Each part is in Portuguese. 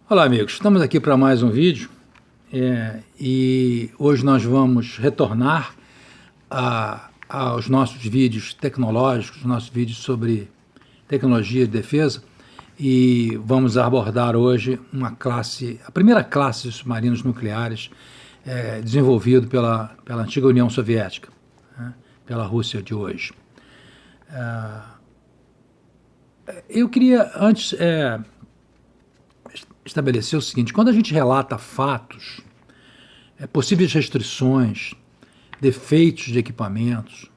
Olá, amigos, estamos aqui para mais um vídeo e hoje nós vamos retornar aos nossos vídeos tecnológicos, nossos vídeos sobre tecnologia de defesa, e vamos abordar hoje a primeira classe de submarinos nucleares desenvolvido pela antiga União Soviética, né, pela Rússia de hoje. Eu queria antes estabelecer o seguinte: quando a gente relata fatos, possíveis restrições, defeitos de equipamentos,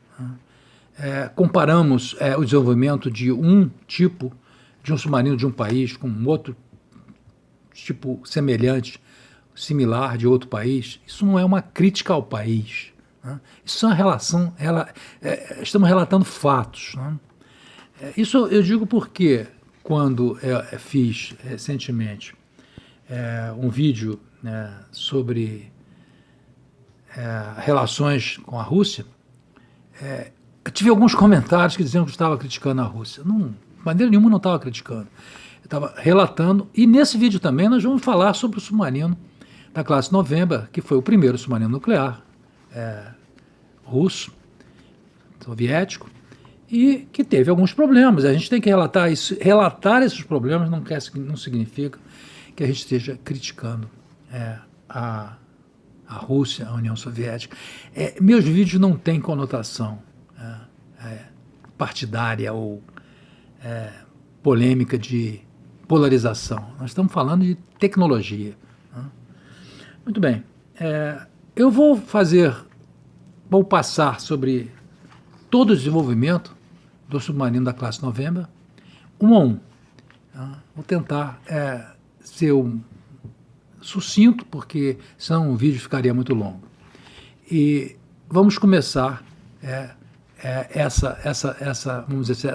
comparamos o desenvolvimento de um tipo de um submarino de um país com outro tipo semelhante, similar de outro país, isso não é uma crítica ao país, né? Isso é uma relação, estamos relatando fatos, né? Isso eu digo porque quando fiz recentemente um vídeo sobre relações com a Rússia, eu tive alguns comentários que diziam que eu estava criticando a Rússia. Não, de maneira nenhuma não estava criticando. Eu estava relatando, e nesse vídeo também nós vamos falar sobre o submarino da classe November, que foi o primeiro submarino nuclear russo, soviético, e que teve alguns problemas. A gente tem que relatar isso. Relatar esses problemas não significa que a gente esteja criticando a Rússia, a União Soviética. Meus vídeos não têm conotação partidária ou polêmica de polarização. Nós estamos falando de tecnologia, né? Muito bem. Eu vou passar sobre todo o desenvolvimento do submarino da classe November, um a um. Vou tentar ser sucinto, porque senão o vídeo ficaria muito longo. E vamos começar vamos dizer,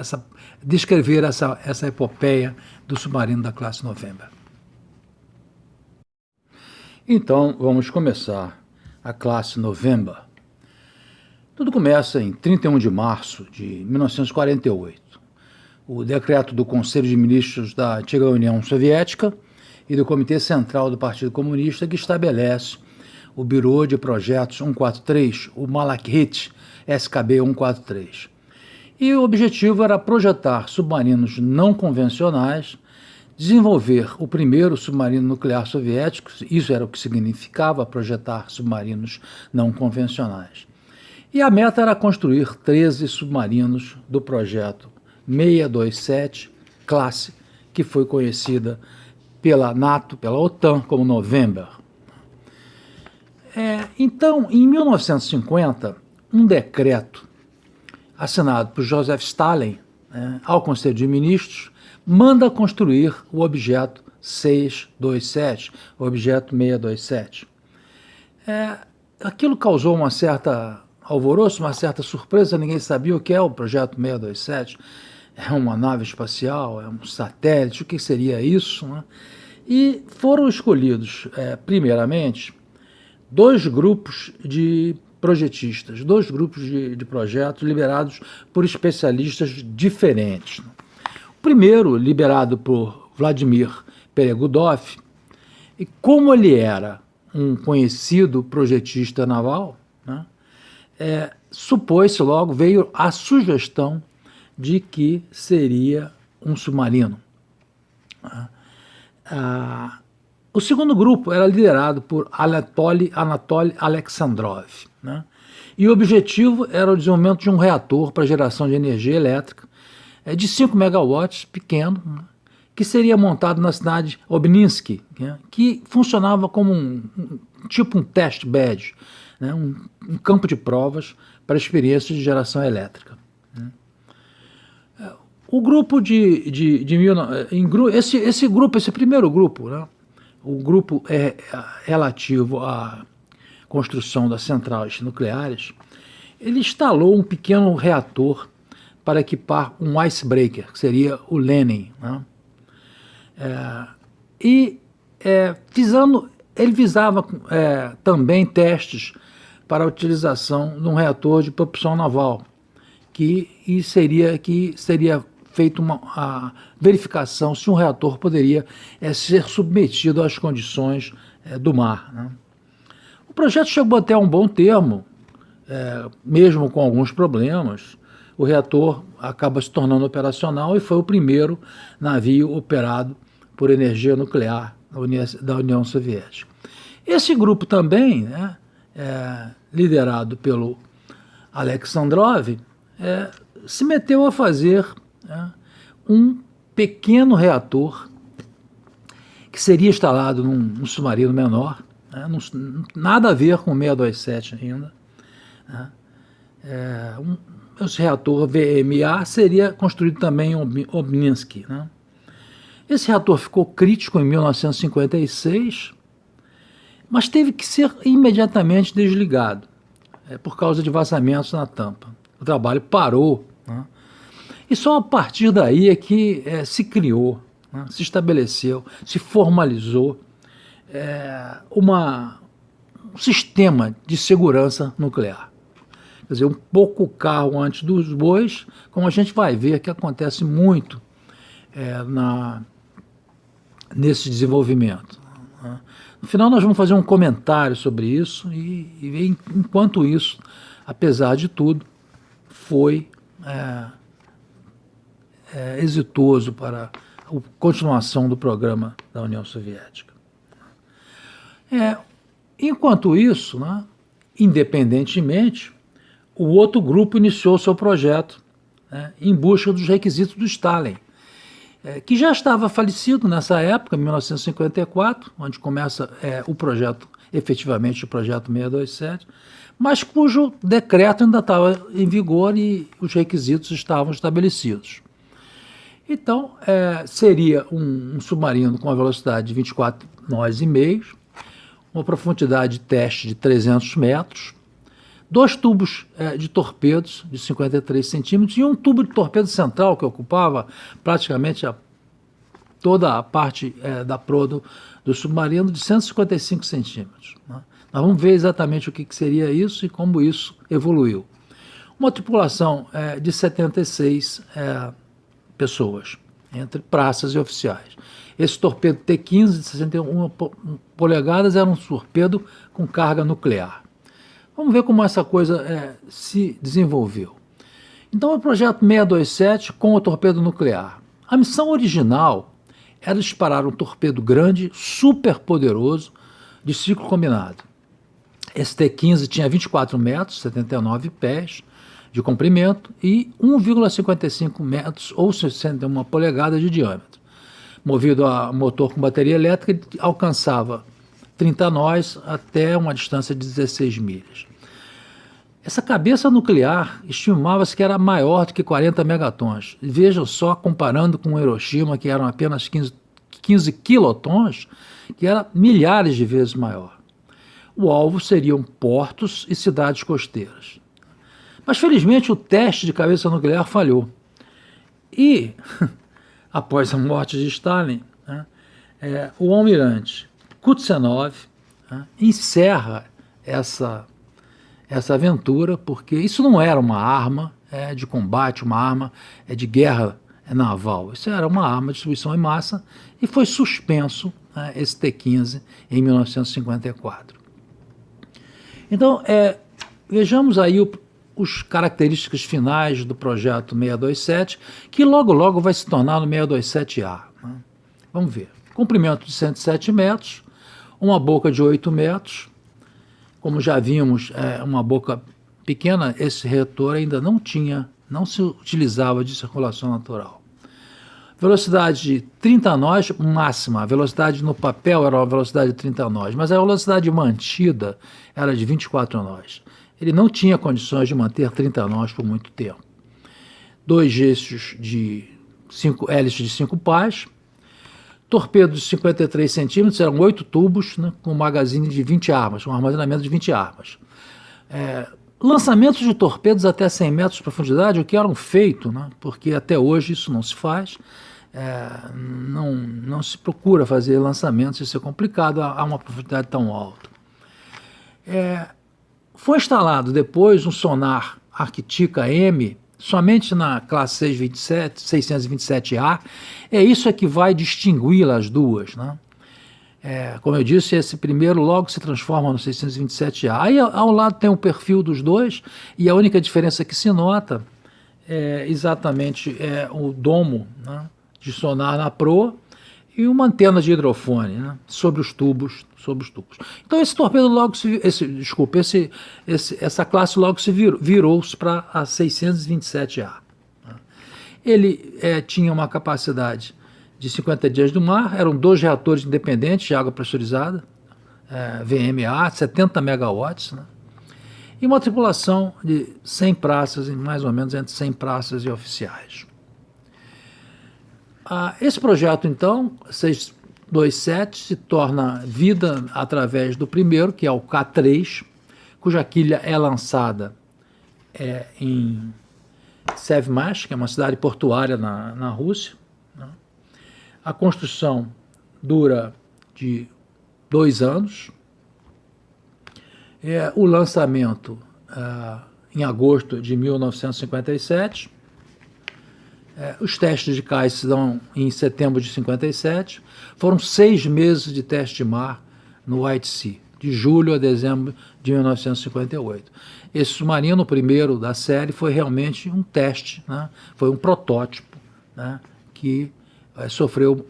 descrever essa epopeia do submarino da classe November. Então, vamos começar a classe November. Tudo começa em 31 de março de 1948. O decreto do Conselho de Ministros da antiga União Soviética e do Comitê Central do Partido Comunista, que estabelece o Bureau de Projetos 143, o Malekith SKB 143. E o objetivo era projetar submarinos não convencionais, desenvolver o primeiro submarino nuclear soviético, isso era o que significava projetar submarinos não convencionais. E a meta era construir 13 submarinos do projeto 627, classe, que foi conhecida pela NATO, pela OTAN, como November. Então, em 1950, um decreto assinado por Joseph Stalin, ao Conselho de Ministros, manda construir o objeto 627, o objeto 627. Aquilo causou uma certa alvoroço, uma certa surpresa, ninguém sabia o que é o projeto 627, é uma nave espacial, é um satélite, o que seria isso, né? E foram escolhidos, primeiramente, dois grupos de projetistas, dois grupos de projetos liderados por especialistas diferentes. O primeiro, liderado por Vladimir Peregudov, e como ele era um conhecido projetista naval, né, supôs-se logo, veio a sugestão de que seria um submarino. O segundo grupo era liderado por Anatoly Alexandrov, né? E o objetivo era o desenvolvimento de um reator para geração de energia elétrica de 5 megawatts, pequeno, né? Que seria montado na cidade de Obninsk, né? Que funcionava como um test bed, né? Um campo de provas para experiências de geração elétrica, né? O grupo esse primeiro grupo, né? O grupo relativo à construção das centrais nucleares, ele instalou um pequeno reator para equipar um icebreaker, que seria o Lenin, né? Ele visava também testes para a utilização de um reator de propulsão naval, que seria feito a verificação se um reator poderia ser submetido às condições do mar, né? O projeto chegou até um bom termo, mesmo com alguns problemas. O reator acaba se tornando operacional e foi o primeiro navio operado por energia nuclear da União Soviética. Esse grupo também, né, liderado pelo Alexandrov, se meteu a fazer, né, um pequeno reator que seria instalado num submarino menor, né, nada a ver com o 627 ainda, né. Esse reator VMA seria construído também em Obninsk, né. Esse reator ficou crítico em 1956, mas teve que ser imediatamente desligado, por causa de vazamentos na tampa. O trabalho parou, né? E só a partir daí é que se criou, né, se estabeleceu, se formalizou um sistema de segurança nuclear. Quer dizer, um pouco carro antes dos bois, como a gente vai ver que acontece muito nesse desenvolvimento, né? No final nós vamos fazer um comentário sobre isso e enquanto isso, apesar de tudo, foi exitoso para a continuação do programa da União Soviética. Enquanto isso, né, independentemente, o outro grupo iniciou seu projeto, né, em busca dos requisitos do Stalin, que já estava falecido nessa época, em 1954, onde começa o projeto, efetivamente o projeto 627, mas cujo decreto ainda estava em vigor e os requisitos estavam estabelecidos. Então, seria um submarino com uma velocidade de 24 nós e meio, uma profundidade de teste de 300 metros, 2 tubos de torpedos de 53 centímetros e um tubo de torpedo central que ocupava praticamente toda a parte da proa do submarino de 155 centímetros. Né? Nós vamos ver exatamente o que seria isso e como isso evoluiu. Uma tripulação de 76 pessoas, entre praças e oficiais. Esse torpedo T-15 de 61 polegadas era um torpedo com carga nuclear. Vamos ver como essa coisa se desenvolveu. Então, o projeto 627 com o torpedo nuclear. A missão original era disparar um torpedo grande, super poderoso, de ciclo combinado. Esse T-15 tinha 24 metros, 79 pés de comprimento e 1,55 metros ou 61 polegadas de diâmetro. Movido a motor com bateria elétrica, alcançava 30 nós até uma distância de 16 milhas. Essa cabeça nuclear estimava-se que era maior do que 40 megatons. Vejam só, comparando com Hiroshima, que eram apenas 15 quilotons, que era milhares de vezes maior. O alvo seriam portos e cidades costeiras. Mas, felizmente, o teste de cabeça nuclear falhou. E, após a morte de Stalin, né, o almirante Kutuzov, né, encerra essa aventura, porque isso não era uma arma de combate, uma arma de guerra naval. Isso era uma arma de destruição em massa e foi suspenso, né, esse T-15 em 1954. Então, vejamos aí os características finais do projeto 627, que logo logo vai se tornar no 627A. Né? Vamos ver. Comprimento de 107 metros, uma boca de 8 metros, como já vimos, uma boca pequena, esse reator ainda não se utilizava de circulação natural. Velocidade de 30 nós máxima, a velocidade no papel era uma velocidade de 30 nós, mas a velocidade mantida era de 24 nós. Ele não tinha condições de manter 30 nós por muito tempo. 2 eixos de 5 hélices de 5 pás, torpedo de 53 centímetros, eram 8 tubos, né, com um magazine de 20 armas, um armazenamento de 20 armas. Lançamentos de torpedos até 100 metros de profundidade, o que eram feito, né, porque até hoje isso não se faz, não se procura fazer lançamentos, isso é complicado a uma profundidade tão alta. Foi instalado depois um sonar Arctica M somente na classe 627, 627A, é isso que vai distingui as duas, né? Como eu disse, esse primeiro logo se transforma no 627A. Aí ao lado tem o perfil dos dois, e a única diferença que se nota é exatamente o domo, né, de sonar na proa e uma antena de hidrofone, né, sobre os tubos. Então esse torpedo logo essa classe logo se virou-se para a 627A. Né. Ele tinha uma capacidade de 50 dias do mar, eram 2 reatores independentes de água pressurizada, VMA, 70 megawatts, né? E uma tripulação de 100 praças, mais ou menos entre 100 praças e oficiais. Esse projeto, então, 627, se torna vida através do primeiro, que é o K3, cuja quilha é lançada em Sevmash, que é uma cidade portuária na Rússia. A construção dura de 2 anos. O lançamento em agosto de 1957. Os testes de cais se dão em setembro de 57. Foram 6 meses de teste de mar no White Sea, de julho a dezembro de 1958. Esse submarino, o primeiro da série, foi realmente um teste, né? Foi um protótipo, né? Que sofreu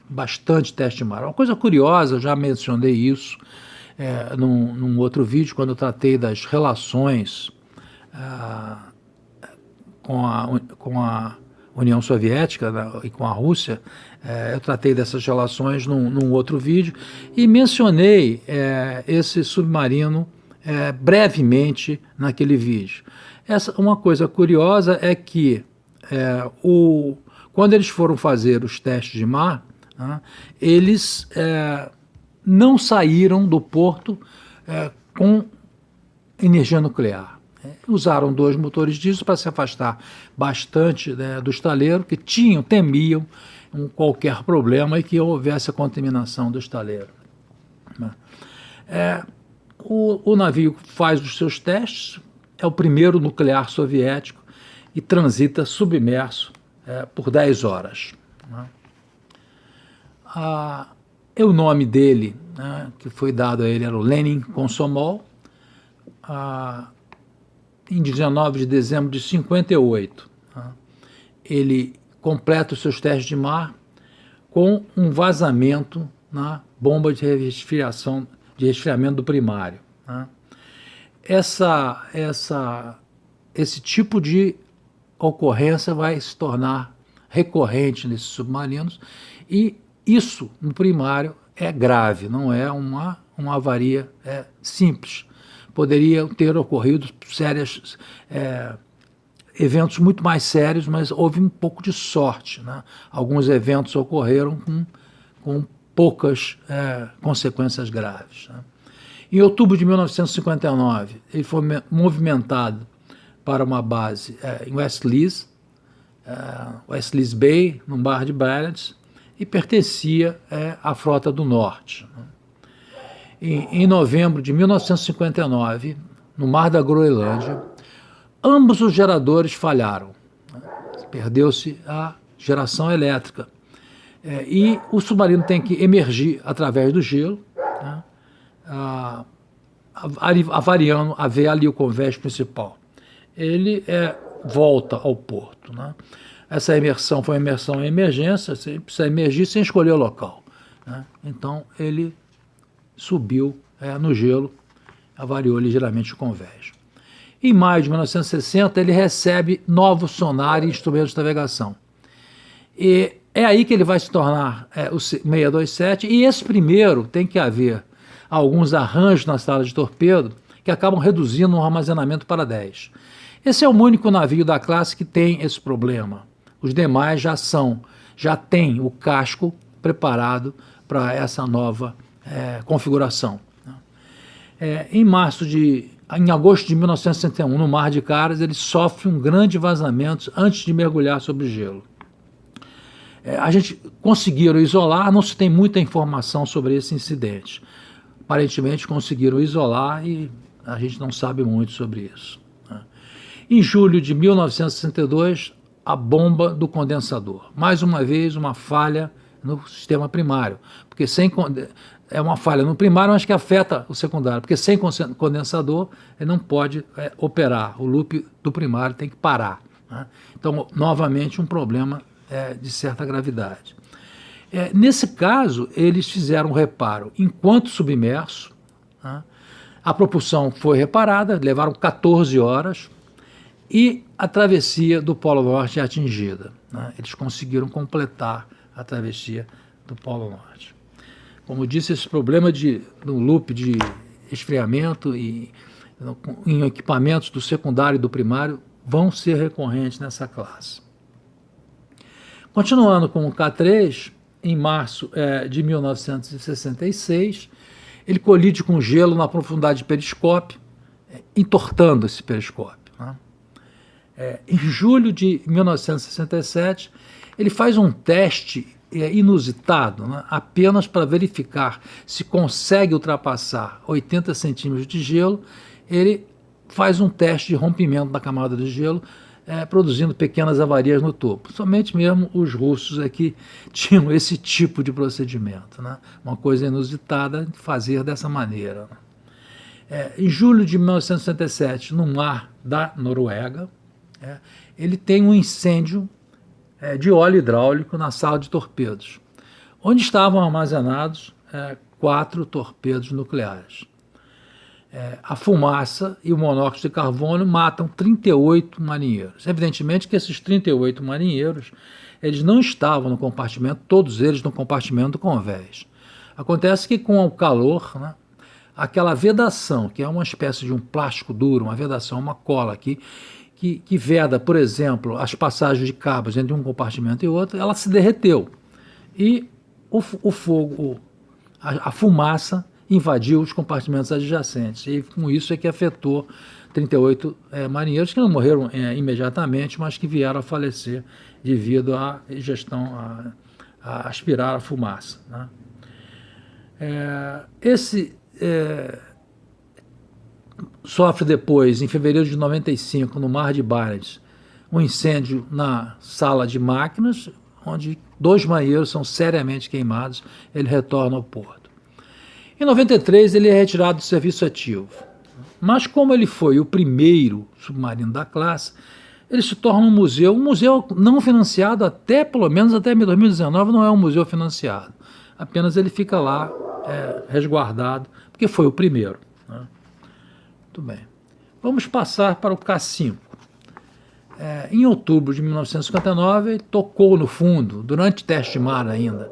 bastante teste de mar. Uma coisa curiosa, eu já mencionei isso num outro vídeo, quando eu tratei das relações com a União Soviética, né, e com a Rússia. Eu tratei dessas relações num outro vídeo e mencionei esse submarino brevemente naquele vídeo. Uma coisa curiosa é que quando eles foram fazer os testes de mar, né, eles não saíram do porto com energia nuclear. Usaram 2 motores diesel para se afastar bastante, né, do estaleiro, que temiam qualquer problema e que houvesse a contaminação do estaleiro. O navio faz os seus testes, é o primeiro nuclear soviético e transita submerso por 10 horas. Né? O nome dele, né, que foi dado a ele, era o Lenin Komsomol. Em 19 de dezembro de 58, ele completa os seus testes de mar com um vazamento na bomba de resfriamento do primário. Esse tipo de ocorrência vai se tornar recorrente nesses submarinos, e isso no primário é grave, não é uma avaria simples. Poderiam ter ocorrido eventos muito mais sérios, mas houve um pouco de sorte, né? Alguns eventos ocorreram com poucas consequências graves, né? Em outubro de 1959, ele foi movimentado para uma base em West Lees Bay, no Mar de Barents, e pertencia à Frota do Norte. Em novembro de 1959, no Mar da Groenlândia, ambos os geradores falharam. Perdeu-se a geração elétrica. E o submarino tem que emergir através do gelo, né, avariando a ver ali o convés principal. Ele volta ao porto, né? Essa imersão foi uma imersão em emergência, você precisa emergir sem escolher o local, né? Então ele subiu no gelo, avariou ligeiramente o convés. Em maio de 1960, ele recebe novos sonar e instrumentos de navegação. E é aí que ele vai se tornar o 627, e esse primeiro tem que haver alguns arranjos na sala de torpedo que acabam reduzindo o armazenamento para 10. Esse é o único navio da classe que tem esse problema. Os demais já têm o casco preparado para essa nova configuração. Em agosto de 1961, no Mar de Caras, ele sofre um grande vazamento antes de mergulhar sobre o gelo. A gente conseguiram isolar, não se tem muita informação sobre esse incidente. Aparentemente conseguiram isolar e a gente não sabe muito sobre isso. Né? Em julho de 1962, a bomba do condensador. Mais uma vez, uma falha no sistema primário, porque é uma falha no primário, mas que afeta o secundário, porque sem condensador ele não pode operar, o loop do primário tem que parar. Né? Então, novamente, um problema de certa gravidade. Nesse caso, eles fizeram um reparo enquanto submerso, né? A propulsão foi reparada, levaram 14 horas, e a travessia do Polo Norte é atingida. Né? Eles conseguiram completar a travessia do Polo Norte. Como disse, esse problema no loop de esfriamento e em equipamentos do secundário e do primário vão ser recorrentes nessa classe. Continuando com o K3, em março de 1966, ele colide com gelo na profundidade de periscópio, entortando esse periscópio. Né? Em julho de 1967, ele faz um teste inusitado, né? Apenas para verificar se consegue ultrapassar 80 centímetros de gelo. Ele faz um teste de rompimento da camada de gelo, produzindo pequenas avarias no topo. Somente mesmo os russos aqui tinham esse tipo de procedimento, né? Uma coisa inusitada de fazer dessa maneira. Em julho de 1967, no mar da Noruega, ele tem um incêndio de óleo hidráulico na sala de torpedos, onde estavam armazenados 4 torpedos nucleares. A fumaça e o monóxido de carbono matam 38 marinheiros. Evidentemente que esses 38 marinheiros, eles não estavam no compartimento, todos eles no compartimento do convés. Acontece que com o calor, né, aquela vedação, que é uma espécie de um plástico duro, uma vedação, uma cola aqui, que veda, por exemplo, as passagens de cabos entre um compartimento e outro, ela se derreteu. E o fogo, a fumaça, invadiu os compartimentos adjacentes. E com isso é que afetou 38 marinheiros, que não morreram imediatamente, mas que vieram a falecer devido à ingestão, a aspirar a fumaça. Né? Sofre depois, em fevereiro de 95, no Mar de Barents, um incêndio na sala de máquinas, onde 2 marinheiros são seriamente queimados. Ele retorna ao porto. Em 93, ele é retirado do serviço ativo. Mas como ele foi o primeiro submarino da classe, ele se torna um museu não financiado pelo menos até 2019, não é um museu financiado. Apenas ele fica lá resguardado, porque foi o primeiro. Né? Muito bem. Vamos passar para o K5. Em outubro de 1959, ele tocou no fundo, durante teste de mar ainda,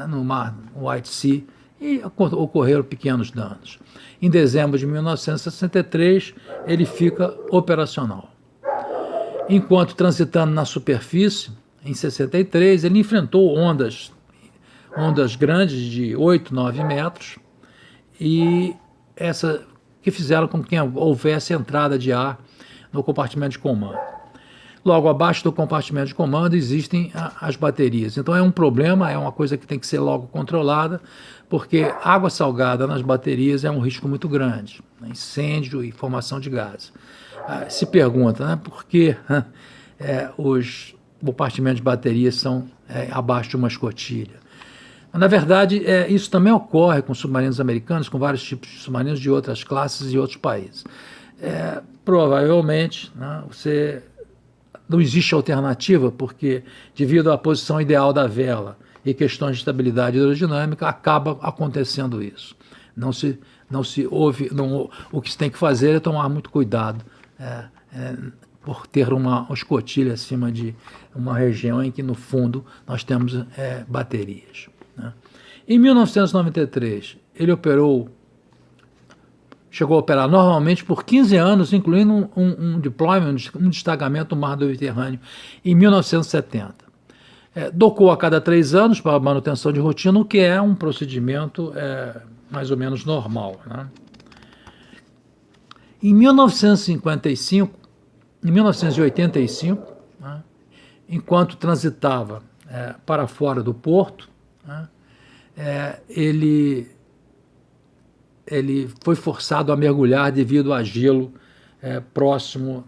no mar White Sea, e ocorreram pequenos danos. Em dezembro de 1963, ele fica operacional. Enquanto transitando na superfície, em 63, ele enfrentou ondas grandes de 8, 9 metros, e que fizeram com que houvesse entrada de ar no compartimento de comando. Logo abaixo do compartimento de comando existem as baterias. Então é um problema, é uma coisa que tem que ser logo controlada, porque água salgada nas baterias é um risco muito grande, né? Incêndio e formação de gases. Se pergunta, né, por que os compartimentos de baterias são abaixo de uma escotilha. Na verdade, isso também ocorre com submarinos americanos, com vários tipos de submarinos de outras classes e outros países. Provavelmente, né, não existe alternativa, porque devido à posição ideal da vela e questões de estabilidade hidrodinâmica, acaba acontecendo isso. O que se tem que fazer é tomar muito cuidado por ter uma escotilha acima de uma região em que, no fundo, nós temos baterias. Né? Em 1993, ele chegou a operar normalmente por 15 anos, incluindo um deployment, um destacamento no mar do Mediterrâneo, em 1970. Docou a cada 3 anos para manutenção de rotina, o que é um procedimento mais ou menos normal. Né? Em 1985, né, enquanto transitava para fora do porto, né, ele foi forçado a mergulhar devido a gelo próximo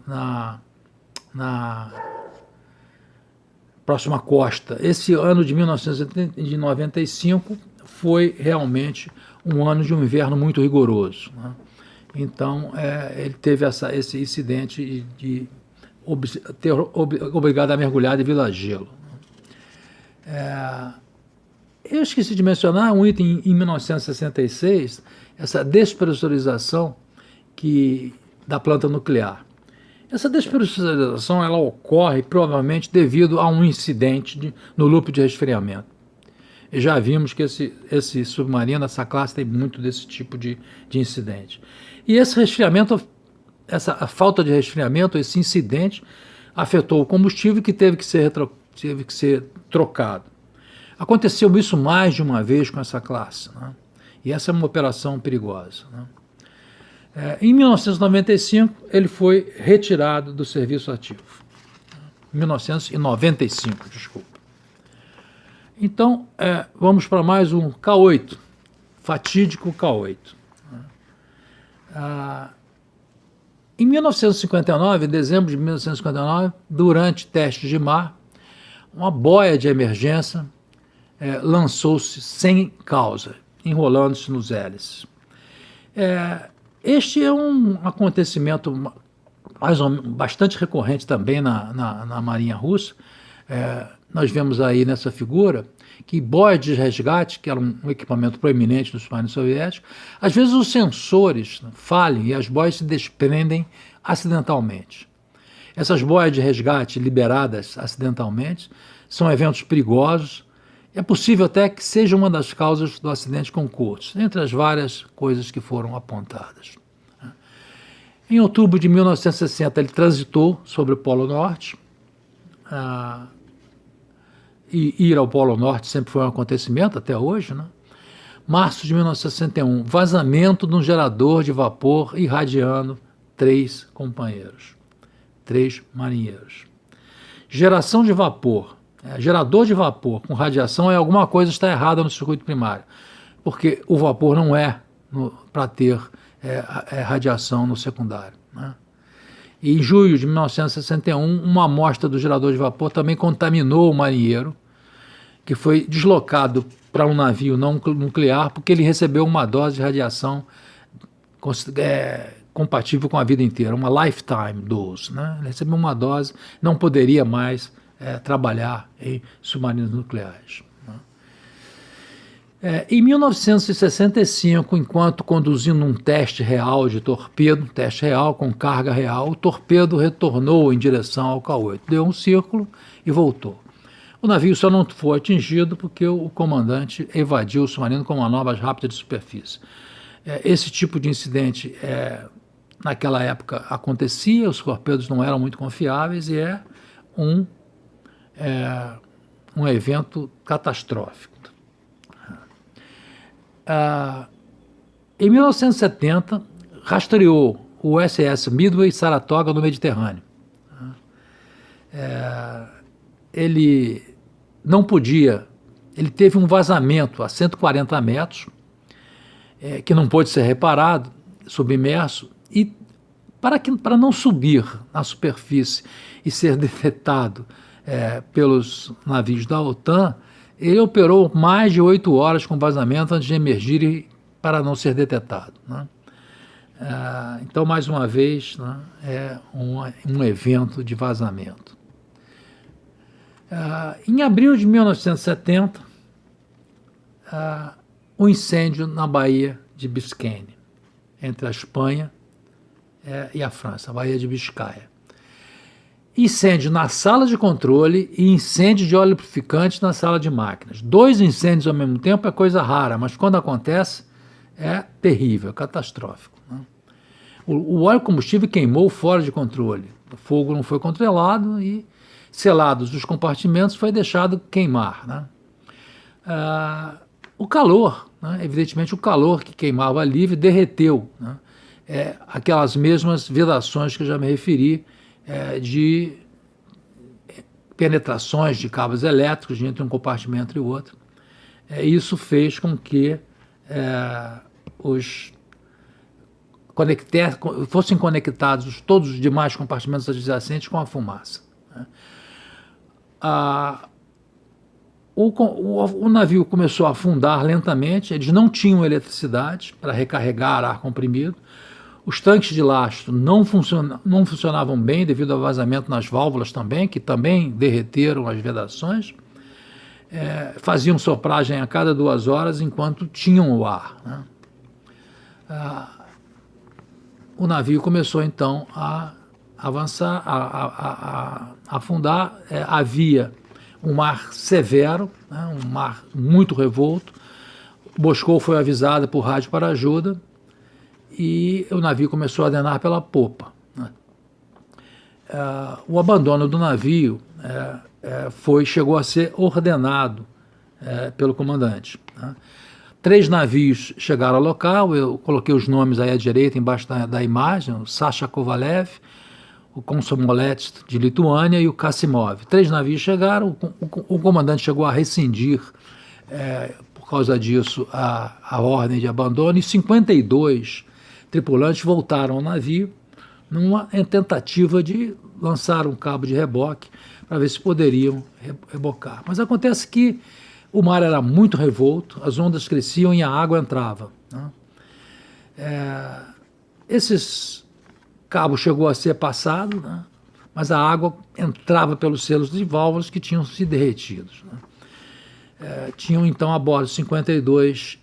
próxima costa. Esse ano de 1995 foi realmente um ano de um inverno muito rigoroso, né? Então, ele teve esse incidente de ter obrigado a mergulhar devido a gelo. Eu esqueci de mencionar um item em 1966, essa despressurização da planta nuclear. Essa despressurização ela ocorre provavelmente devido a um incidente no loop de resfriamento. E já vimos que esse submarino, essa classe, tem muito desse tipo de incidente. E esse resfriamento, a falta de resfriamento, esse incidente, afetou o combustível que teve que ser trocado. Aconteceu isso mais de uma vez com essa classe, né? E essa é uma operação perigosa, né? Em 1995, ele foi retirado do serviço ativo. 1995, desculpa. Então, vamos para mais um K8, fatídico K8. Em 1959, em dezembro de 1959, durante testes de mar, uma boia de emergência lançou-se sem causa, enrolando-se nos hélices. Este é um acontecimento bastante recorrente também na Marinha Russa. Nós vemos aí nessa figura que boias de resgate, que era um equipamento proeminente dos submarinos soviéticos, às vezes os sensores falham e as boias se desprendem acidentalmente. Essas boias de resgate liberadas acidentalmente são eventos perigosos. É possível até que seja uma das causas do acidente com Kurtz, entre as várias coisas que foram apontadas. Em outubro de 1960, ele transitou sobre o Polo Norte. E ir ao Polo Norte sempre foi um acontecimento, até hoje, né? Março de 1961, vazamento de um gerador de vapor irradiando 3 companheiros, 3 marinheiros. Geração de vapor. Gerador de vapor com radiação alguma coisa está errada no circuito primário, porque o vapor não para ter radiação no secundário, né? E em julho de 1961, uma amostra do gerador de vapor também contaminou o marinheiro, que foi deslocado para um navio não nuclear porque ele recebeu uma dose de radiação compatível com a vida inteira, uma lifetime dose, né? Ele recebeu uma dose, não poderia mais trabalhar em submarinos nucleares, né? Em 1965, enquanto conduzindo um teste real de torpedo, teste real com carga real, o torpedo retornou em direção ao K8, deu um círculo e voltou. O navio só não foi atingido porque o comandante evadiu o submarino com manobras rápidas de superfície. Esse tipo de incidente naquela época acontecia, os torpedos não eram muito confiáveis e um evento catastrófico. Em 1970, rastreou o SS Midway Saratoga no Mediterrâneo. Ele não podia, ele teve um vazamento a 140 metros, que não pôde ser reparado, submerso, e para não subir na superfície e ser detectado pelos navios da OTAN, ele operou mais de 8 horas com vazamento antes de emergir para não ser detectado, né? Então, mais uma vez, né, um evento de vazamento. Em abril de 1970, um incêndio na Baía de Biscayne, entre a Espanha e a França, a Baía de Biscaia. Incêndio na sala de controle e incêndio de óleo lubrificante na sala de máquinas. 2 incêndios ao mesmo tempo é coisa rara, mas quando acontece é terrível, catastrófico, né? O óleo combustível queimou fora de controle. O fogo não foi controlado e, selados os compartimentos, foi deixado queimar, né? O calor, né? Evidentemente o calor que queimava livre derreteu, né? Aquelas mesmas vedações que eu já me referi, de penetrações de cabos elétricos entre um compartimento e o outro. Isso fez com que fossem conectados todos os demais compartimentos adjacentes com a fumaça. Né? O navio começou a afundar lentamente, eles não tinham eletricidade para recarregar ar comprimido, os tanques de lastro não funcionavam bem devido ao vazamento nas válvulas também, que também derreteram as vedações, faziam sopragem a cada 2 horas enquanto tinham o ar. Né? O navio começou então a avançar, a afundar, havia um mar severo, né, um mar muito revolto. Moscou foi avisada por rádio para ajuda e o navio começou a danar pela popa. Né. O abandono do navio chegou a ser ordenado pelo comandante. Né. 3 navios chegaram ao local, eu coloquei os nomes aí à direita, embaixo da imagem, o Sasha Kovalev, o Komsomolets de Lituânia e o Kassimov. 3 navios chegaram, o comandante chegou a rescindir, por causa disso, a ordem de abandono, e 52 tripulantes voltaram ao navio numa tentativa de lançar um cabo de reboque para ver se poderiam rebocar. Mas acontece que o mar era muito revolto, as ondas cresciam e a água entrava. Né? Esses cabos chegou a ser passado, né? Mas a água entrava pelos selos de válvulas que tinham se derretido. Né? Tinham então a bordo 52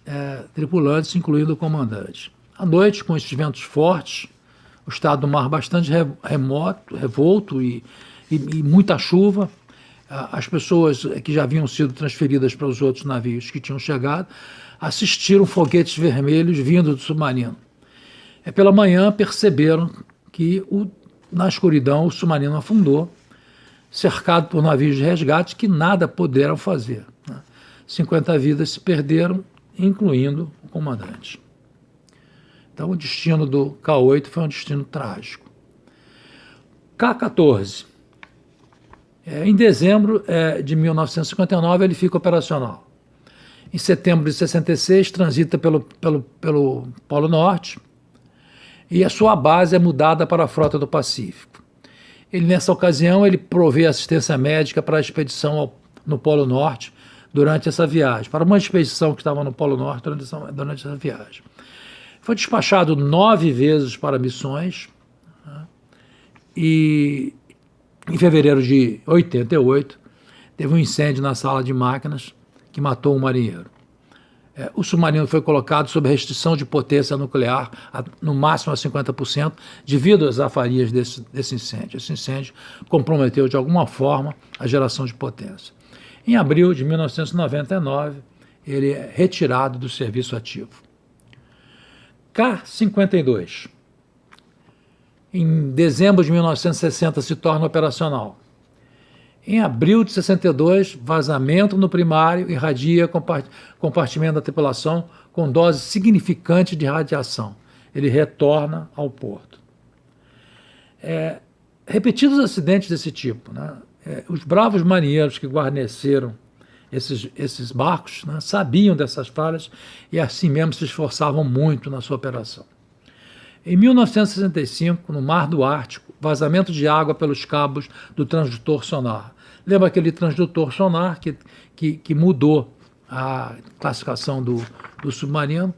tripulantes, incluindo o comandante. À noite, com esses ventos fortes, o estado do mar bastante revolto e muita chuva, as pessoas que já haviam sido transferidas para os outros navios que tinham chegado assistiram foguetes vermelhos vindo do submarino. Pela manhã perceberam que na escuridão o submarino afundou, cercado por navios de resgate que nada puderam fazer. Né? 50 vidas se perderam, incluindo o comandante. Então o destino do K-8 foi um destino trágico. K-14. Em dezembro de 1959 ele fica operacional. Em setembro de 66 transita pelo Polo Norte e a sua base é mudada para a Frota do Pacífico. Nessa ocasião ele provê assistência médica para a expedição no Polo Norte durante essa viagem, para uma expedição que estava no Polo Norte durante essa viagem. Foi despachado 9 vezes para missões, né? E em fevereiro de 88, teve um incêndio na sala de máquinas que matou um marinheiro. O submarino foi colocado sob restrição de potência nuclear, no máximo a 50%, devido às afarias desse incêndio. Esse incêndio comprometeu de alguma forma a geração de potência. Em abril de 1999, ele é retirado do serviço ativo. K-52. Em dezembro de 1960 se torna operacional. Em abril de 62, vazamento no primário irradia compartimento da tripulação com dose significante de radiação. Ele retorna ao porto. Repetidos acidentes desse tipo, né? Os bravos marinheiros que guarneceram esses barcos, né, sabiam dessas falhas e assim mesmo se esforçavam muito na sua operação. Em 1965, no Mar do Ártico, vazamento de água pelos cabos do transdutor sonar. Lembra aquele transdutor sonar que mudou a classificação do submarino?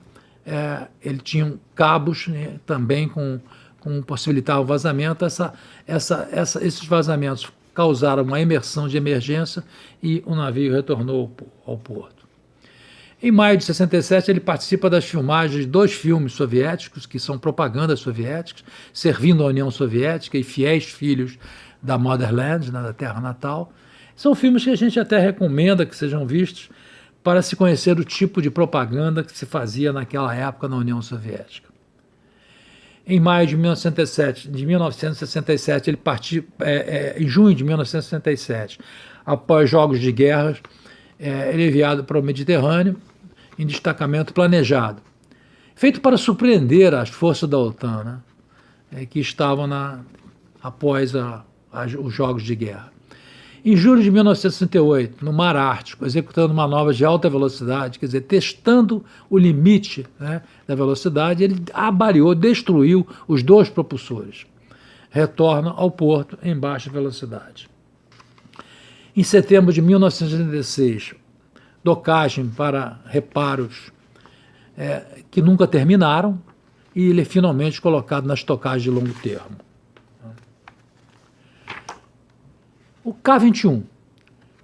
Ele tinha cabos, né, também com possibilitar o vazamento. Esses vazamentos causaram uma imersão de emergência e o navio retornou ao porto. Em maio de 67, ele participa das filmagens de 2 filmes soviéticos, que são propagandas soviéticas, servindo a União Soviética e fiéis filhos da Motherland, da terra natal. São filmes que a gente até recomenda que sejam vistos para se conhecer o tipo de propaganda que se fazia naquela época na União Soviética. Em maio de 1967, ele participa, em junho de 1967, após jogos de guerra, ele é enviado para o Mediterrâneo em destacamento planejado, feito para surpreender as forças da OTAN, né, que estavam após os jogos de guerra. Em julho de 1968, no Mar Ártico, executando manobras de alta velocidade, quer dizer, testando o limite, né, da velocidade, ele abaleou, destruiu os 2 propulsores. Retorna ao porto em baixa velocidade. Em setembro de 1976, docagem para reparos que nunca terminaram, e ele é finalmente colocado nas tocagens de longo termo. O K-21,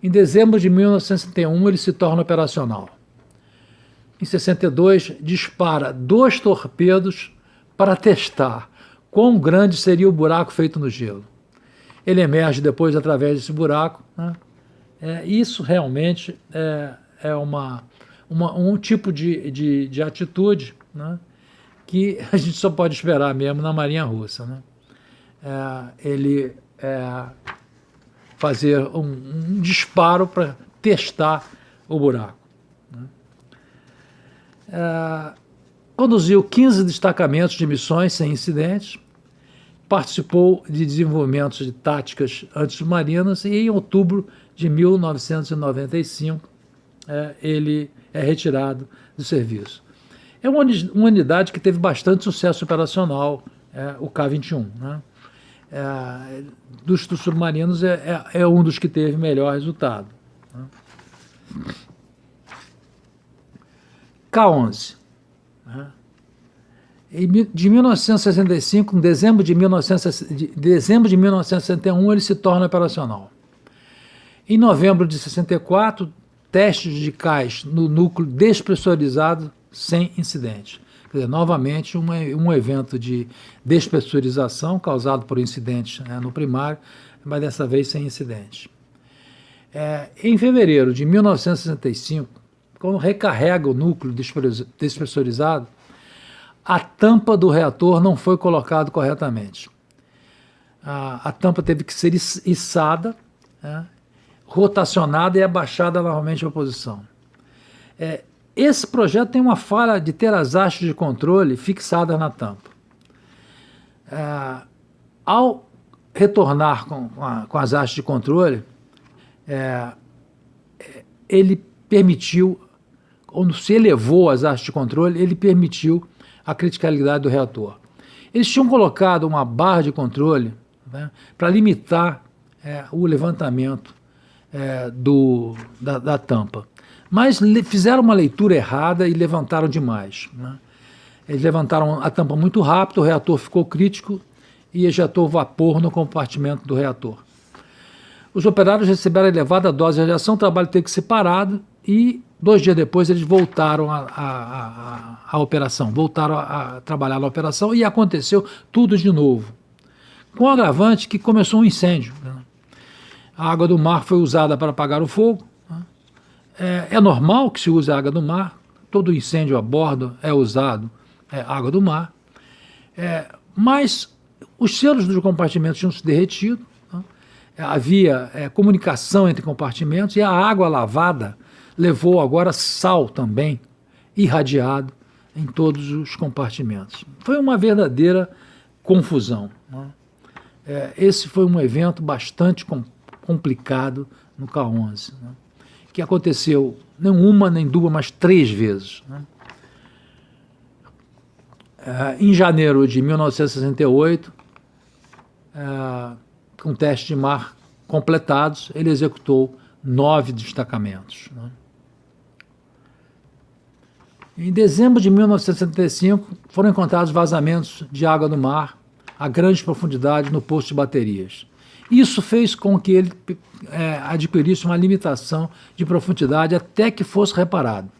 em dezembro de 1961, ele se torna operacional. Em 62, dispara 2 torpedos para testar quão grande seria o buraco feito no gelo. Ele emerge depois através desse buraco, né? Isso realmente é um tipo de atitude, né, que a gente só pode esperar mesmo na Marinha Russa, né? Ele fazer um disparo para testar o buraco, né? Conduziu 15 destacamentos de missões sem incidentes, participou de desenvolvimentos de táticas antissubmarinas e em outubro de 1995 ele é retirado do serviço. É uma unidade que teve bastante sucesso operacional, o K-21, né? Dos submarinos é um dos que teve melhor resultado, né? K-11, né? De 1965, em dezembro de 1961, ele se torna operacional. Em novembro de 64, testes de cais no núcleo despressurizado sem incidente. Quer dizer, novamente, um evento de despressurização causado por incidentes, né, no primário, mas dessa vez sem incidente. Em fevereiro de 1965, quando recarrega o núcleo despressurizado, a tampa do reator não foi colocada corretamente. A tampa teve que ser içada, né, rotacionada e abaixada novamente para a posição. Esse projeto tem uma falha de ter as hastes de controle fixadas na tampa. Ao retornar com as hastes de controle, ele permitiu, quando se elevou as hastes de controle, ele permitiu a criticalidade do reator. Eles tinham colocado uma barra de controle, né, para limitar o levantamento da tampa. Mas fizeram uma leitura errada e levantaram demais, né? Eles levantaram a tampa muito rápido, o reator ficou crítico e ejetou vapor no compartimento do reator. Os operários receberam elevada dose de radiação, o trabalho teve que ser parado e 2 dias depois eles voltaram à operação, voltaram a trabalhar na operação e aconteceu tudo de novo. Com o agravante que começou um incêndio, né? A água do mar foi usada para apagar o fogo. É normal que se use a água do mar, todo incêndio a bordo é usado água do mar, mas os selos dos compartimentos tinham se derretido, né? Havia comunicação entre compartimentos e a água lavada levou agora sal também irradiado em todos os compartimentos. Foi uma verdadeira confusão, né? Esse foi um evento bastante complicado no K-11, né, que aconteceu não uma, nem 2, mas 3 vezes, né? Em janeiro de 1968, com testes de mar completados, ele executou 9 destacamentos, né? Em dezembro de 1965, foram encontrados vazamentos de água do mar a grande profundidade no posto de baterias. Isso fez com que ele adquirisse uma limitação de profundidade até que fosse reparado.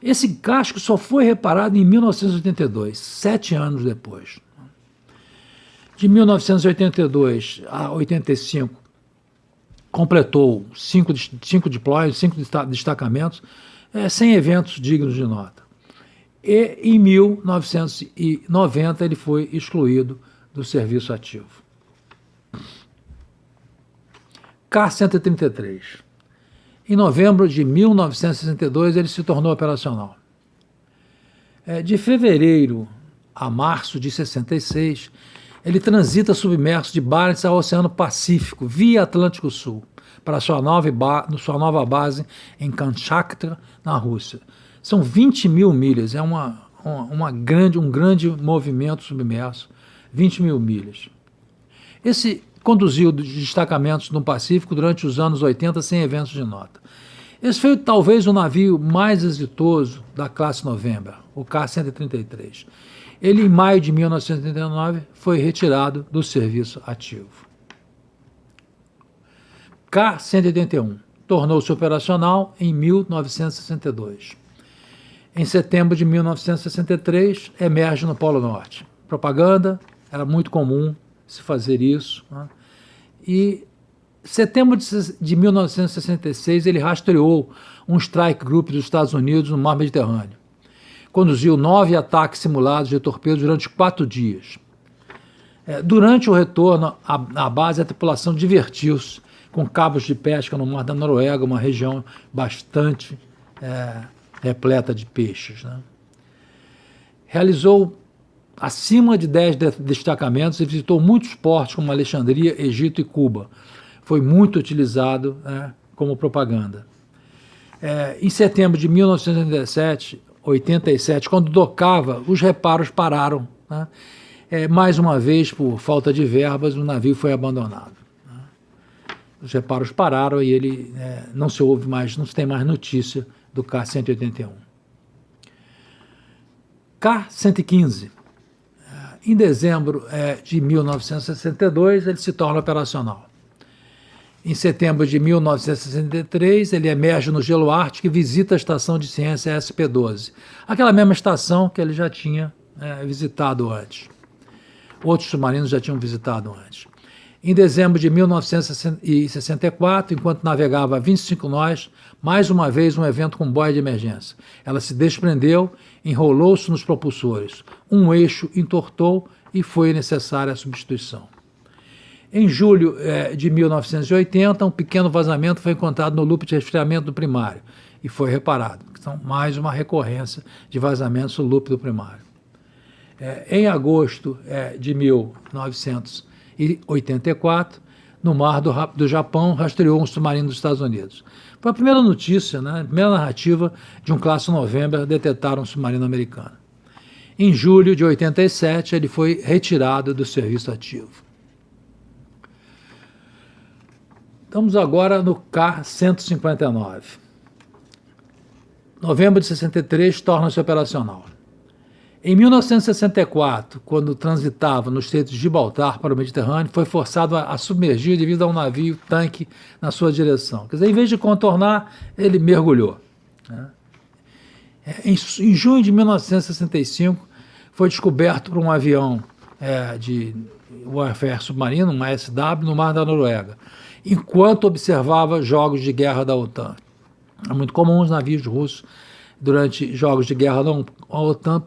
Esse casco só foi reparado em 1982, 7 anos depois. De 1982 a 85, completou 5 deploys, 5 destacamentos, sem eventos dignos de nota. E em 1990 ele foi excluído do serviço ativo. K-133. Em novembro de 1962 ele se tornou operacional. De fevereiro a março de 66, ele transita submerso de Barents ao Oceano Pacífico, via Atlântico Sul, para sua nova base em Kamchatka, na Rússia. São 20 mil milhas, é um grande movimento submerso, 20 mil milhas. Esse conduziu destacamentos no Pacífico durante os anos 80 sem eventos de nota. Esse foi talvez o navio mais exitoso da classe November, o K-133. Ele, em maio de 1989, foi retirado do serviço ativo. K-181 tornou-se operacional em 1962. Em setembro de 1963, emerge no Polo Norte. Propaganda, era muito comum se fazer isso, né? E em setembro de 1966, ele rastreou um strike group dos Estados Unidos no Mar Mediterrâneo. Conduziu 9 ataques simulados de torpedos durante 4 dias. Durante o retorno à base, a tripulação divertiu-se com cabos de pesca no Mar da Noruega, uma região bastante repleta de peixes, né? Realizou acima de 10 destacamentos e visitou muitos portos como Alexandria, Egito e Cuba. Foi muito utilizado, né, como propaganda. Em setembro de 1987, quando docava, os reparos pararam, né? Mais uma vez, por falta de verbas, o navio foi abandonado, né? Os reparos pararam e ele não se tem mais notícia do K-181. K-115. Em dezembro de 1962, ele se torna operacional. Em setembro de 1963, ele emerge no gelo ártico e visita a estação de ciência SP-12, aquela mesma estação que ele já tinha visitado antes. Outros submarinos já tinham visitado antes. Em dezembro de 1964, enquanto navegava a 25 nós, mais uma vez um evento com boia de emergência. Ela se desprendeu, enrolou-se nos propulsores. Um eixo entortou e foi necessária a substituição. Em julho de 1980, um pequeno vazamento foi encontrado no loop de resfriamento do primário e foi reparado. Então, mais uma recorrência de vazamentos no loop do primário. Em agosto de 1984, no mar do Japão, rastreou um submarino dos Estados Unidos. Foi a primeira notícia, né, a primeira narrativa de um classe November detectar um submarino americano. Em julho de 87, ele foi retirado do serviço ativo. Estamos agora no K-159. Novembro de 63, torna-se operacional. Em 1964, quando transitava no Estreito de Gibraltar para o Mediterrâneo, foi forçado a submergir devido a um navio-tanque na sua direção. Quer dizer, em vez de contornar, ele mergulhou, né? Em junho de 1965, foi descoberto por um avião de warfare submarino, uma SW, no Mar da Noruega, enquanto observava jogos de guerra da OTAN. É muito comum os navios russos, durante jogos de guerra da OTAN,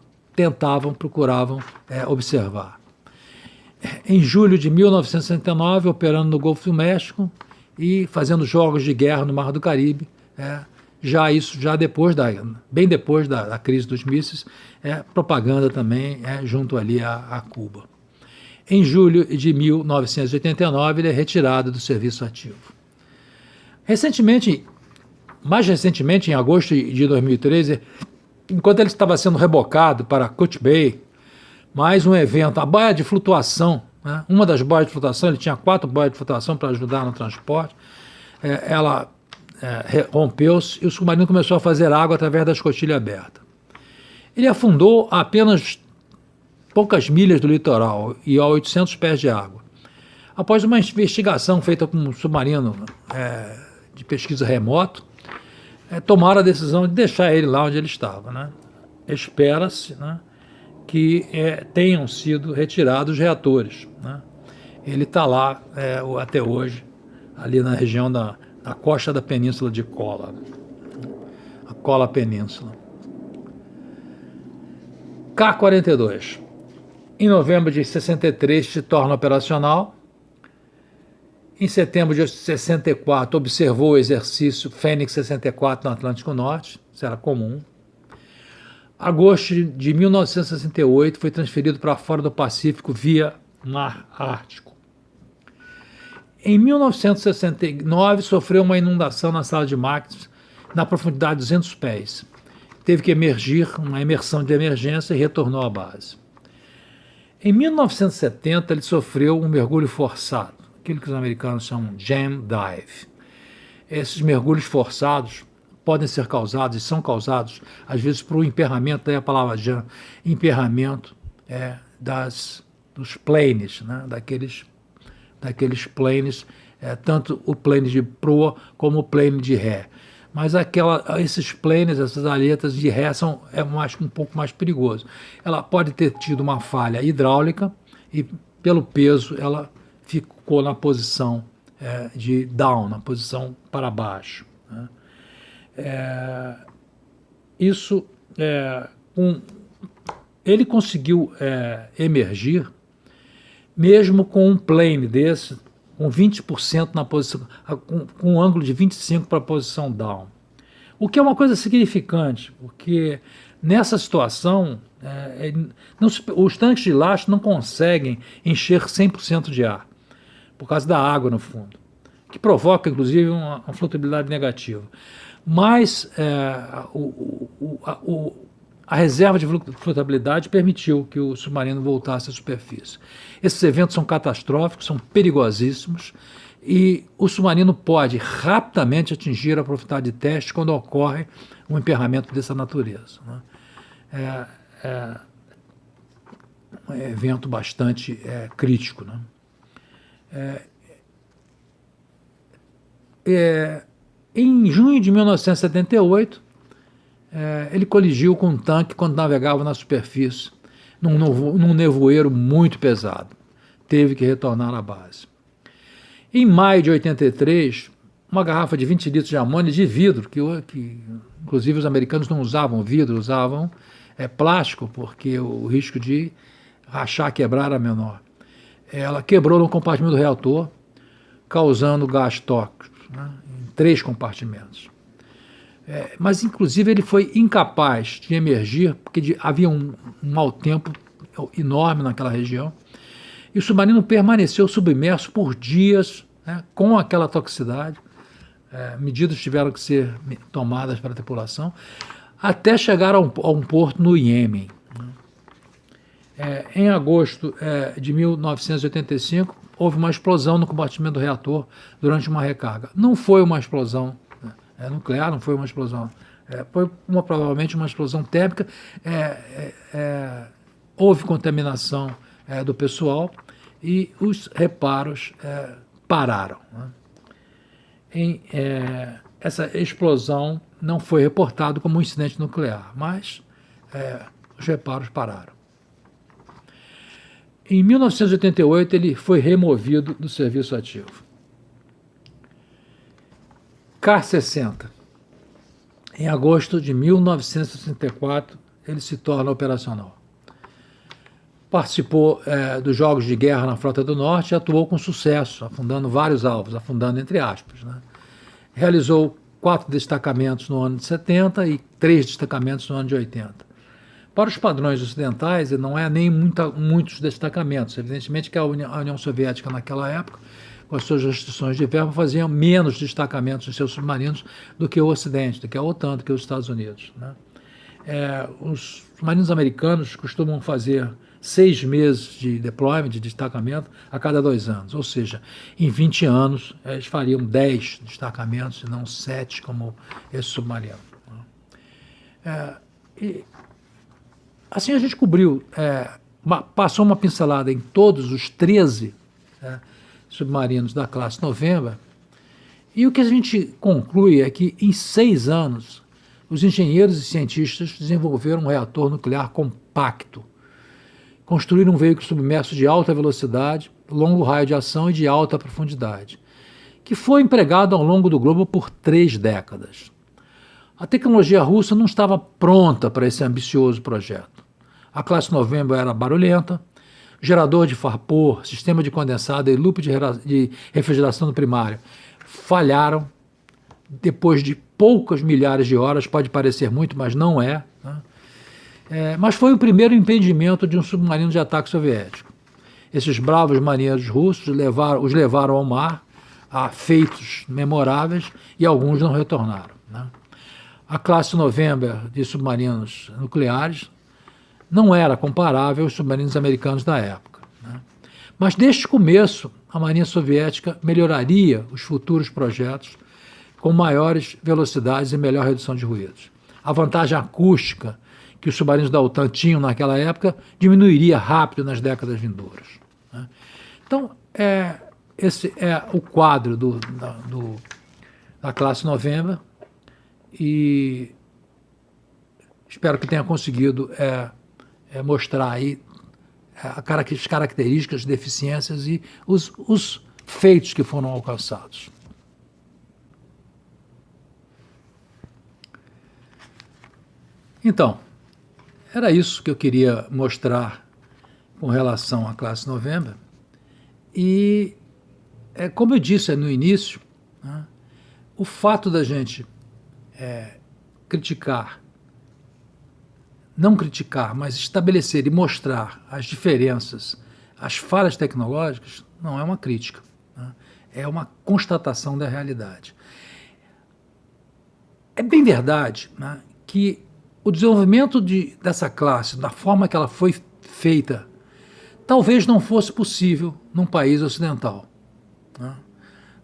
procuravam observar. Em julho de 1969, operando no Golfo do México e fazendo jogos de guerra no Mar do Caribe, bem depois da crise dos mísseis, propaganda também junto ali a Cuba. Em julho de 1989, ele é retirado do serviço ativo. Mais recentemente, em agosto de 2013, enquanto ele estava sendo rebocado para Cutch Bay, mais um evento, a boia de flutuação, né, uma das boias de flutuação, ele tinha 4 boias de flutuação para ajudar no transporte, ela rompeu-se e o submarino começou a fazer água através da escotilha aberta. Ele afundou a apenas poucas milhas do litoral e a 800 pés de água. Após uma investigação feita com um submarino de pesquisa remoto, tomaram a decisão de deixar ele lá onde ele estava, né? Espera-se, né, que tenham sido retirados os reatores, né? Ele está lá até hoje, ali na região da costa da península de Kola, a Kola Península. K-42. Em novembro de 63 se torna operacional. Em setembro de 64 observou o exercício Fênix 64 no Atlântico Norte, isso era comum. Agosto de 1968 foi transferido para fora do Pacífico via Mar Ártico. Em 1969, sofreu uma inundação na sala de máquinas na profundidade de 200 pés. Teve que emergir, uma imersão de emergência, e retornou à base. Em 1970, ele sofreu um mergulho forçado, aquilo que os americanos chamam de jam dive. Esses mergulhos forçados podem ser causados, e são causados, às vezes, por um emperramento, daí a palavra jam, emperramento dos planes, né? daqueles planes, tanto o plane de proa como o plane de ré. Mas esses planes, essas aletas de ré um pouco mais perigoso. Ela pode ter tido uma falha hidráulica e, pelo peso, ela ficou na posição de down, na posição para baixo. Né? Ele conseguiu emergir mesmo com um plane desse, com 20% na posição, com um ângulo de 25 para a posição down. O que é uma coisa significante, porque nessa situação, os tanques de lastro não conseguem encher 100% de ar, por causa da água no fundo, que provoca, inclusive, uma flutuabilidade negativa. Mas a reserva de flutuabilidade permitiu que o submarino voltasse à superfície. Esses eventos são catastróficos, são perigosíssimos, e o submarino pode rapidamente atingir a profundidade de teste quando ocorre um emperramento dessa natureza. Né? É um evento bastante crítico. Né? Em junho de 1978, ele colidiu com um tanque quando navegava na superfície, num nevoeiro muito pesado. Teve que retornar à base. Em maio de 83, uma garrafa de 20 litros de amônia de vidro, que inclusive os americanos não usavam vidro, usavam plástico, porque o risco de rachar, quebrar era menor. Ela quebrou no compartimento do reator, causando gás tóxico, né, em 3 compartimentos. Mas, inclusive, ele foi incapaz de emergir, porque havia um mau tempo enorme naquela região, e o submarino permaneceu submerso por dias, né, com aquela toxicidade. Medidas tiveram que ser tomadas para a tripulação, até chegar a um porto no Iêmen. Em agosto de 1985, houve uma explosão no compartimento do reator durante uma recarga. Não foi uma explosão nuclear, não foi uma explosão, foi provavelmente uma explosão térmica. Houve contaminação do pessoal e os reparos pararam. Né? Essa explosão não foi reportada como um incidente nuclear, mas os reparos pararam. Em 1988, ele foi removido do serviço ativo. K-60. Em agosto de 1964, ele se torna operacional. Participou dos Jogos de Guerra na Frota do Norte e atuou com sucesso, afundando vários alvos, afundando entre aspas. Né? Realizou 4 destacamentos no ano de 70 e 3 destacamentos no ano de 80. Para os padrões ocidentais, não é nem muitos destacamentos. Evidentemente que a União Soviética, naquela época, com as suas restrições de verba, fazia menos destacamentos de seus submarinos do que o Ocidente, do que a OTAN, do que os Estados Unidos. Né? Os submarinos americanos costumam fazer 6 meses de deployment, de destacamento, a cada 2 anos. Ou seja, em 20 anos, eles fariam 10 destacamentos e não 7, como esse submarino. Assim a gente cobriu, passou uma pincelada em todos os 13 submarinos da classe November, e o que a gente conclui é que em 6 anos os engenheiros e cientistas desenvolveram um reator nuclear compacto, construíram um veículo submerso de alta velocidade, longo raio de ação e de alta profundidade, que foi empregado ao longo do globo por 3 décadas. A tecnologia russa não estava pronta para esse ambicioso projeto. A classe November era barulhenta, gerador de vapor, sistema de condensado e loop de refrigeração do primário falharam depois de poucas milhares de horas, pode parecer muito, mas não é. Né? Mas foi o primeiro empreendimento de um submarino de ataque soviético. Esses bravos marinheiros russos os levaram ao mar a feitos memoráveis e alguns não retornaram, né? A classe November de submarinos nucleares não era comparável aos submarinos americanos da época, né? Mas desde o começo, a Marinha Soviética melhoraria os futuros projetos com maiores velocidades e melhor redução de ruídos. A vantagem acústica que os submarinos da OTAN tinham naquela época diminuiria rápido nas décadas vindouras, né? Então, esse é o quadro da classe November e espero que tenha conseguido mostrar aí as características, deficiências e os feitos que foram alcançados. Então, era isso que eu queria mostrar com relação à classe November. E, como eu disse no início, né, o fato da gente não criticar, mas estabelecer e mostrar as diferenças, as falhas tecnológicas, não é uma crítica, né, é uma constatação da realidade. É bem verdade, né, que o desenvolvimento dessa classe, da forma que ela foi feita, talvez não fosse possível num país ocidental, né?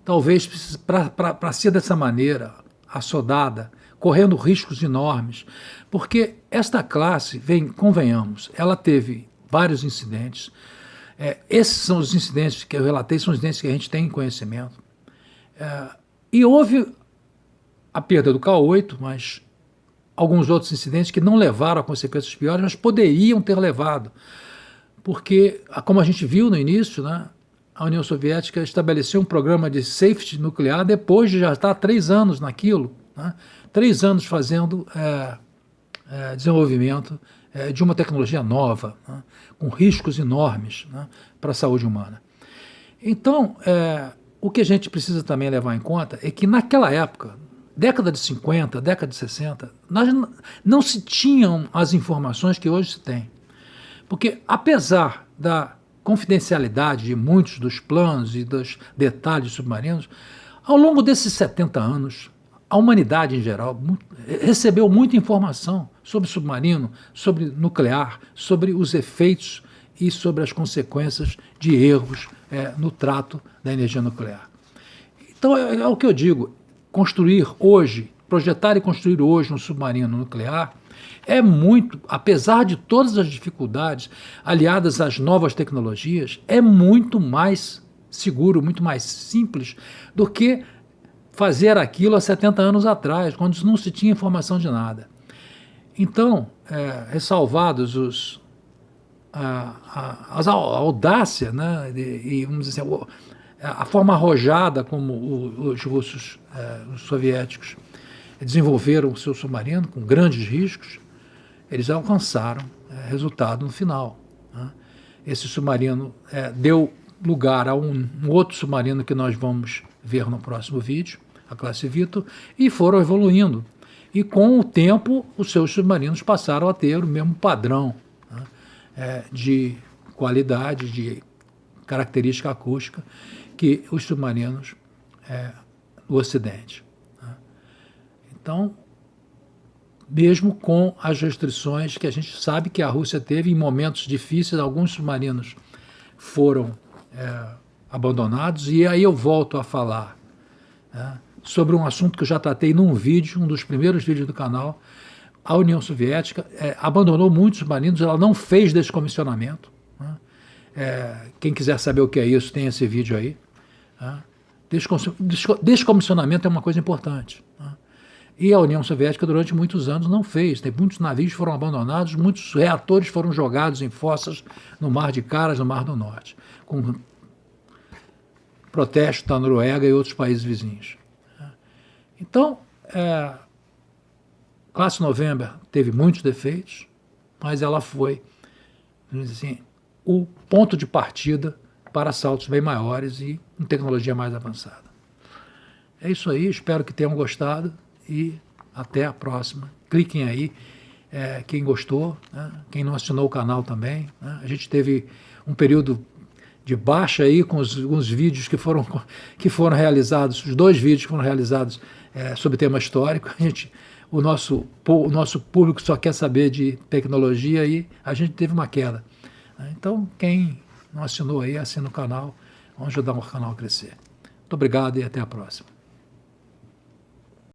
Talvez para ser dessa maneira, assodada, correndo riscos enormes, porque esta classe, convenhamos, ela teve vários incidentes. Esses são os incidentes que eu relatei, são os incidentes que a gente tem em conhecimento. E houve a perda do K-8, mas alguns outros incidentes que não levaram a consequências piores, mas poderiam ter levado. Porque, como a gente viu no início, né, a União Soviética estabeleceu um programa de safety nuclear depois de já estar 3 anos naquilo, né, 3 anos fazendo desenvolvimento de uma tecnologia nova, né, com riscos enormes, né, para a saúde humana. Então, o que a gente precisa também levar em conta é que naquela época, década de 50, década de 60, não se tinham as informações que hoje se tem. Porque, apesar da confidencialidade de muitos dos planos e dos detalhes submarinos, ao longo desses 70 anos, a humanidade em geral recebeu muita informação sobre submarino, sobre nuclear, sobre os efeitos e sobre as consequências de erros no trato da energia nuclear. Então, é o que eu digo, projetar e construir hoje um submarino nuclear é muito, apesar de todas as dificuldades aliadas às novas tecnologias, é muito mais seguro, muito mais simples do que fazer aquilo há 70 anos atrás, quando não se tinha informação de nada. Então, ressalvados a audácia, né, e vamos dizer assim, a forma arrojada como os russos, os soviéticos, desenvolveram o seu submarino com grandes riscos, eles alcançaram resultado no final, né? Esse submarino deu lugar a um outro submarino que nós vamos ver no próximo vídeo, a classe Vitor, e foram evoluindo. E com o tempo, os seus submarinos passaram a ter o mesmo padrão, né, de qualidade, de característica acústica que os submarinos do Ocidente. Então, mesmo com as restrições que a gente sabe que a Rússia teve em momentos difíceis, alguns submarinos foram abandonados, e aí eu volto a falar sobre um assunto que eu já tratei num vídeo, um dos primeiros vídeos do canal. A União Soviética abandonou muitos submarinos, ela não fez descomissionamento, né? Quem quiser saber o que é isso, tem esse vídeo aí. Descomissionamento é uma coisa importante, né? E a União Soviética, durante muitos anos, não fez. Muitos navios foram abandonados, muitos reatores foram jogados em fossas no Mar de Caras, no Mar do Norte, com protesto da Noruega e outros países vizinhos. Então, classe November teve muitos defeitos, mas ela foi, vamos dizer assim, o ponto de partida para saltos bem maiores e com tecnologia mais avançada. É isso aí, espero que tenham gostado e até a próxima. Cliquem aí, quem gostou, né? Quem não assinou o canal também, né? A gente teve um período de baixa aí com os vídeos que foram realizados, os 2 vídeos que foram realizados sobre tema histórico. O nosso público só quer saber de tecnologia e a gente teve uma queda. Então, quem não assinou aí, assina o canal, vamos ajudar o canal a crescer. Muito obrigado e até a próxima.